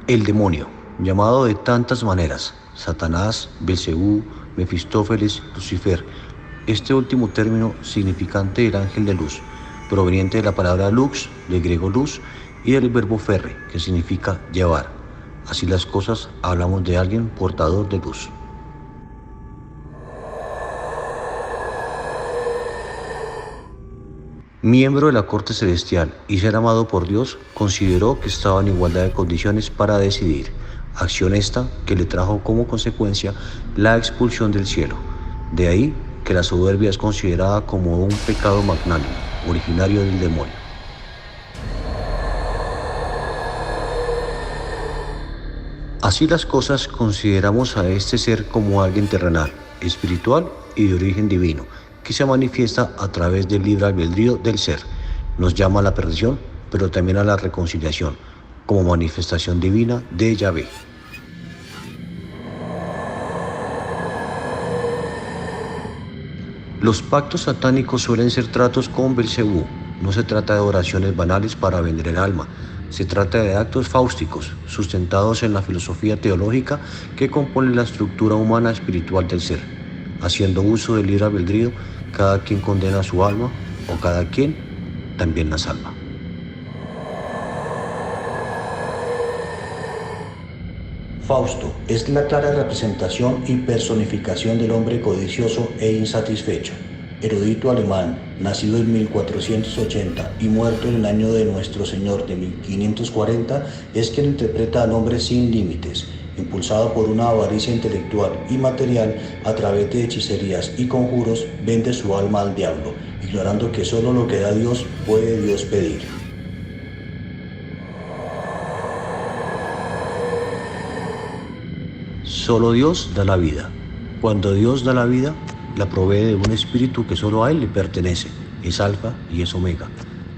El demonio, llamado de tantas maneras, Satanás, Belcebú, Mefistófeles, Lucifer. Este último término significante del ángel de luz, proveniente de la palabra lux, del griego luz, y del verbo ferre, que significa llevar. Así las cosas, hablamos de alguien portador de luz. Miembro de la corte celestial y ser amado por Dios, consideró que estaba en igualdad de condiciones para decidir, acción esta que le trajo como consecuencia la expulsión del cielo. De ahí que la soberbia es considerada como un pecado magnánimo, originario del demonio. Así las cosas, consideramos a este ser como alguien terrenal, espiritual y de origen divino, que se manifiesta a través del libre albedrío del ser. Nos llama a la perdición, pero también a la reconciliación, como manifestación divina de Yahvé. Los pactos satánicos suelen ser tratos con Belcebú. No se trata de oraciones banales para vender el alma. Se trata de actos fáusticos, sustentados en la filosofía teológica que compone la estructura humana espiritual del ser. Haciendo uso del libre albedrío, cada quien condena su alma, o cada quien también la salva. Fausto es la clara representación y personificación del hombre codicioso e insatisfecho. Erudito alemán, nacido en 1480 y muerto en el año de nuestro Señor de 1540, es quien interpreta al hombre sin límites, impulsado por una avaricia intelectual y material. A través de hechicerías y conjuros vende su alma al diablo, ignorando que solo lo que da Dios puede Dios pedir. Solo Dios da la vida. Cuando Dios da la vida, la provee de un espíritu que solo a Él le pertenece. Es alfa y es omega.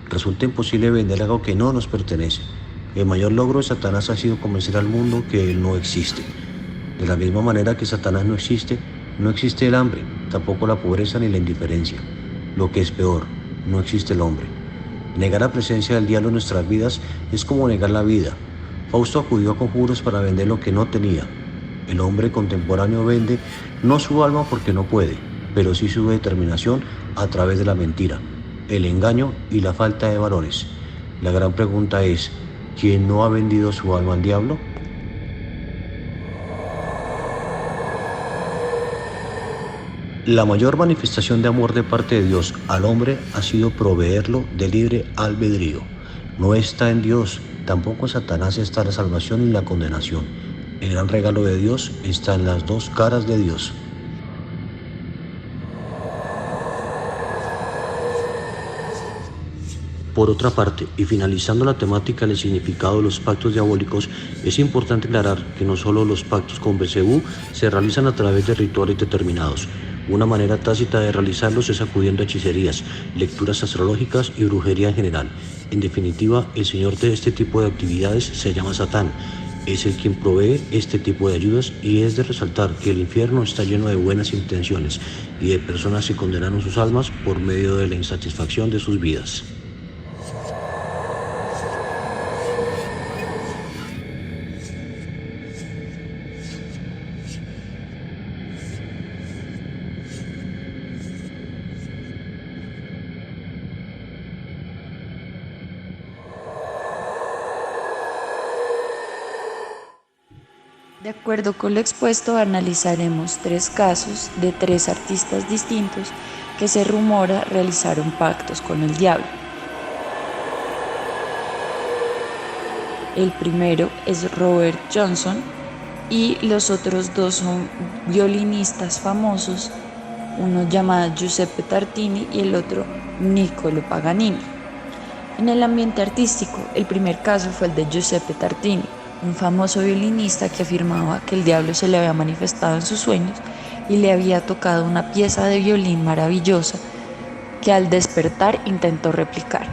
Resulta imposible vender algo que no nos pertenece. El mayor logro de Satanás ha sido convencer al mundo que Él no existe. De la misma manera que Satanás no existe el hambre, tampoco la pobreza ni la indiferencia. Lo que es peor, no existe el hombre. Negar la presencia del diablo en nuestras vidas es como negar la vida. Fausto acudió a conjuros para vender lo que no tenía. El hombre contemporáneo vende no su alma porque no puede, pero sí su determinación a través de la mentira, el engaño y la falta de valores. La gran pregunta es, ¿quién no ha vendido su alma al diablo? La mayor manifestación de amor de parte de Dios al hombre ha sido proveerlo de libre albedrío. No está en Dios, tampoco en Satanás está la salvación y la condenación. El gran regalo de Dios está en las dos caras de Dios. Por otra parte, y finalizando la temática del significado de los pactos diabólicos, es importante aclarar que no solo los pactos con Belcebú se realizan a través de rituales determinados. Una manera tácita de realizarlos es acudiendo a hechicerías, lecturas astrológicas y brujería en general. En definitiva, el señor de este tipo de actividades se llama Satán. Es el quien provee este tipo de ayudas, y es de resaltar que el infierno está lleno de buenas intenciones y de personas que condenaron sus almas por medio de la insatisfacción de sus vidas. De acuerdo con lo expuesto, analizaremos 3 casos de 3 artistas distintos que se rumora realizaron pactos con el diablo. El primero es Robert Johnson y los otros 2 son violinistas famosos, uno llamado Giuseppe Tartini y el otro Niccolo Paganini. En el ambiente artístico, el primer caso fue el de Giuseppe Tartini, un famoso violinista que afirmaba que el diablo se le había manifestado en sus sueños y le había tocado una pieza de violín maravillosa que al despertar intentó replicar.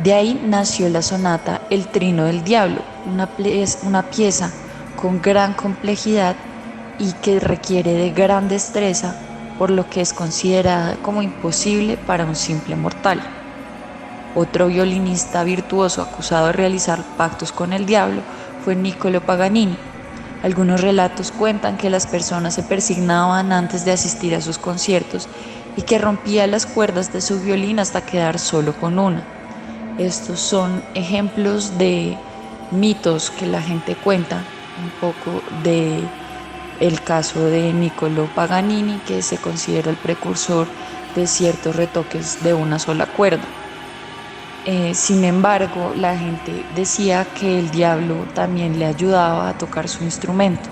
De ahí nació la sonata El Trino del Diablo, una pieza con gran complejidad y que requiere de gran destreza, por lo que es considerada como imposible para un simple mortal. Otro violinista virtuoso acusado de realizar pactos con el diablo fue Niccolò Paganini. Algunos relatos cuentan que las personas se persignaban antes de asistir a sus conciertos y que rompía las cuerdas de su violín hasta quedar solo con una. Estos son ejemplos de mitos que la gente cuenta, un poco de el caso de Niccolò Paganini, que se considera el precursor de ciertos retoques de una sola cuerda. Sin embargo, la gente decía que el diablo también le ayudaba a tocar su instrumento.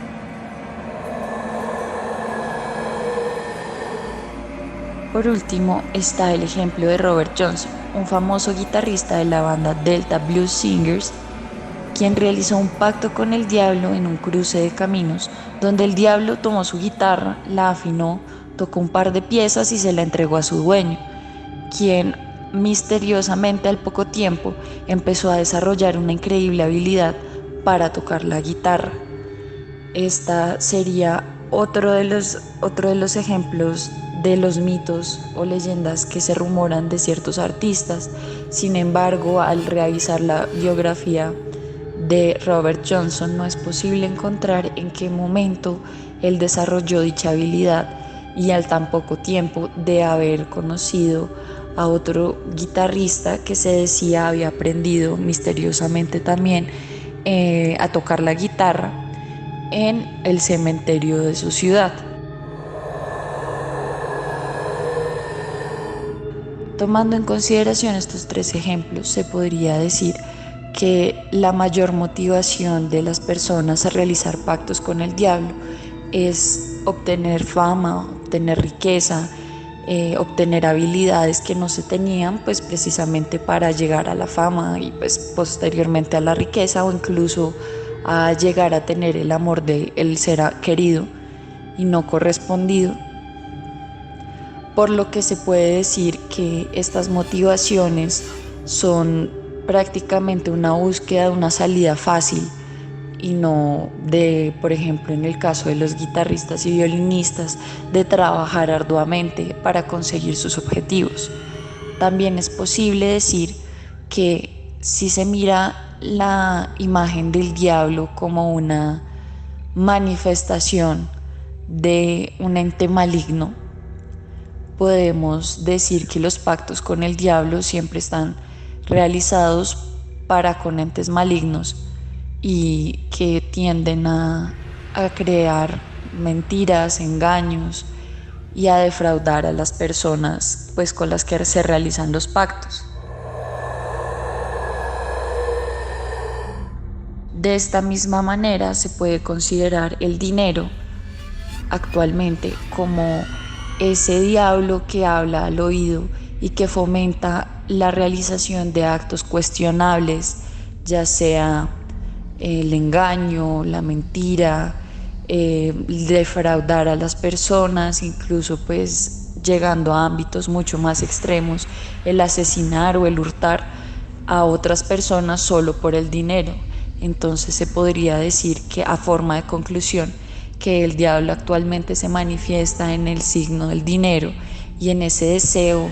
Por último, está el ejemplo de Robert Johnson, un famoso guitarrista de la banda Delta Blues Singers, quien realizó un pacto con el diablo en un cruce de caminos, donde el diablo tomó su guitarra, la afinó, tocó un par de piezas y se la entregó a su dueño, quien misteriosamente al poco tiempo empezó a desarrollar una increíble habilidad para tocar la guitarra. Esta sería otro de los ejemplos de los mitos o leyendas que se rumoran de ciertos artistas. Sin embargo, al revisar la biografía de Robert Johnson, no es posible encontrar en qué momento él desarrolló dicha habilidad y al tan poco tiempo de haber conocido a otro guitarrista que se decía había aprendido misteriosamente también a tocar la guitarra en el cementerio de su ciudad. Tomando en consideración estos tres ejemplos, se podría decir que la mayor motivación de las personas a realizar pactos con el diablo es obtener fama, obtener riqueza, obtener habilidades que no se tenían, pues precisamente para llegar a la fama y pues posteriormente a la riqueza, o incluso a llegar a tener el amor del ser querido y no correspondido. Por lo que se puede decir que estas motivaciones son prácticamente una búsqueda de una salida fácil y no de, por ejemplo, en el caso de los guitarristas y violinistas, de trabajar arduamente para conseguir sus objetivos. También es posible decir que si se mira la imagen del diablo como una manifestación de un ente maligno, podemos decir que los pactos con el diablo siempre están realizados para con entes malignos y que tienden a crear mentiras, engaños y a defraudar a las personas pues con las que se realizan los pactos. De esta misma manera se puede considerar el dinero actualmente como ese diablo que habla al oído y que fomenta la realización de actos cuestionables, ya sea el engaño, la mentira, defraudar a las personas, incluso pues llegando a ámbitos mucho más extremos, el asesinar o el hurtar a otras personas solo por el dinero. Entonces se podría decir que, a forma de conclusión, que el diablo actualmente se manifiesta en el signo del dinero y en ese deseo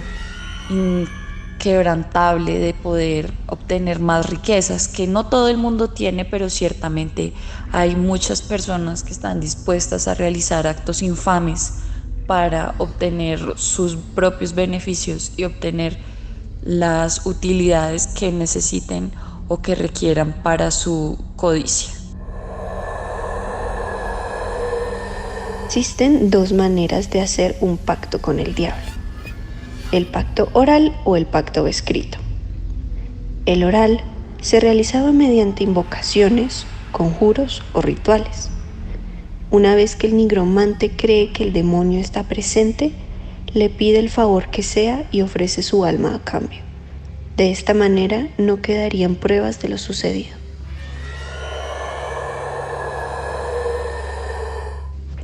inquebrantable de poder obtener más riquezas, que no todo el mundo tiene, pero ciertamente hay muchas personas que están dispuestas a realizar actos infames para obtener sus propios beneficios y obtener las utilidades que necesiten o que requieran para su codicia. Existen dos maneras de hacer un pacto con el diablo: el pacto oral o el pacto escrito. El oral se realizaba mediante invocaciones, conjuros o rituales. Una vez que el nigromante cree que el demonio está presente, le pide el favor que sea y ofrece su alma a cambio. De esta manera no quedarían pruebas de lo sucedido.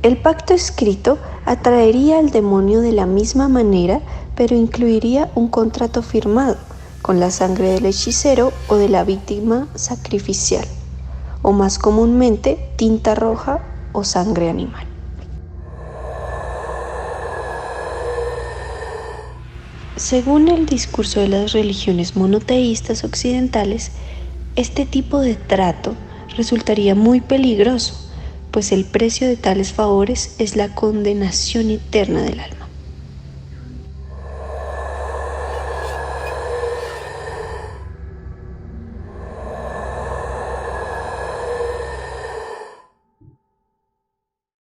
El pacto escrito atraería al demonio de la misma manera, pero incluiría un contrato firmado con la sangre del hechicero o de la víctima sacrificial, o más comúnmente tinta roja o sangre animal. Según el discurso de las religiones monoteístas occidentales, este tipo de trato resultaría muy peligroso, pues el precio de tales favores es la condenación eterna del alma.